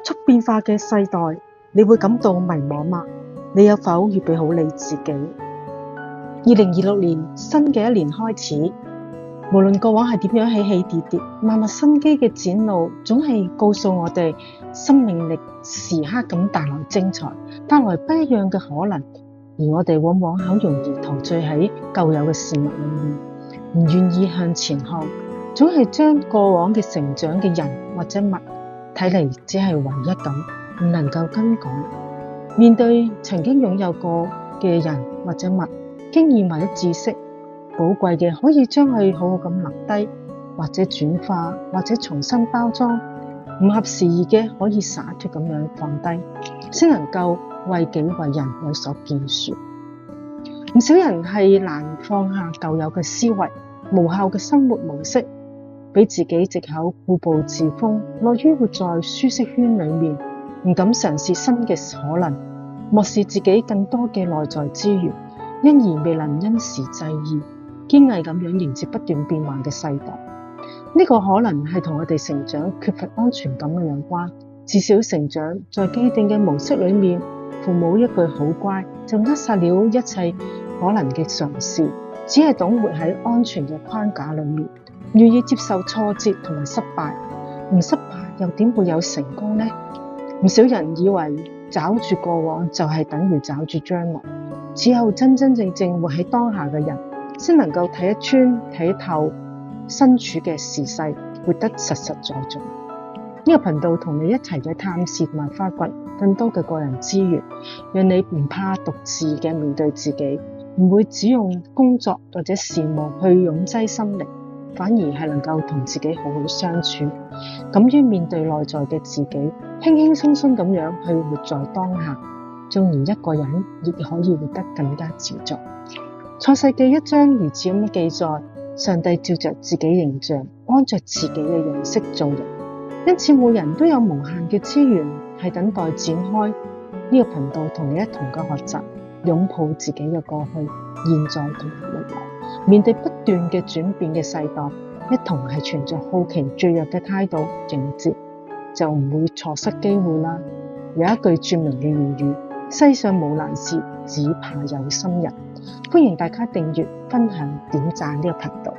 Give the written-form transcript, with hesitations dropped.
速變化嘅世代，你會感到迷茫嗎？你有否預備好你自己？2026年新嘅一年開始，無論過往係點樣起起跌跌，萬物生機嘅展露，總係告訴我哋生命力時刻咁帶來精彩，帶來不一樣嘅可能。而我哋往往好容易陶醉喺舊有嘅事物裏面，唔願意向前看，總係將過往嘅成長嘅人或者物睇嚟只係唯一咁，唔能夠更改。面對曾經擁有過嘅人或者物，經驗或者知識，寶貴嘅可以將佢好好咁留低，或者轉化，或者重新包裝；唔合時宜嘅可以灑脫咁樣放低，先能夠為己為人有所建樹。唔少人係難放下舊有嘅思維、無效嘅生活模式，俾自己藉口固步自封，樂於活在舒適圈裏面，唔敢嘗試新嘅可能，漠視自己更多嘅內在資源，因而未能因時制宜，堅毅咁樣迎接不斷變幻嘅世代。呢個可能係同我哋成長缺乏安全感嘅有關。自小成長在既定嘅模式裏面，父母一句好乖就扼殺了一切可能嘅嘗試，只係懂活喺安全嘅框架裏面，願意接受挫折同埋失敗，唔失敗又點會有成功呢？唔少人以為抓住過往就係等於抓住將來，只有真真正正活喺當下嘅人，先能夠睇得穿睇透身處嘅時勢，活得實實在在。呢個頻道同你一齊去探視同埋發掘更多嘅個人資源，讓你唔怕獨自嘅面對自己，唔會只用工作或者事務去擁擠心力，反而係能夠同自己好好相處，敢於面對內在嘅自己，輕輕鬆鬆咁樣去活在當下，縱然一個人亦可以活得更加自在。創世記1章如此咁記載，上帝照着自己形象，按着自己嘅樣式造人，因此每人都有無限嘅資源，係等待展開。呢個頻道同你一同嘅學習，擁抱自己嘅過去、現在同埋未來，面對不斷嘅轉變嘅世代，一同係存着好奇脆弱嘅態度迎接，就唔會錯失機會啦。有一句著名嘅諺語：世上無難事，只怕有心人。歡迎大家訂閱、分享、點讚呢個頻道。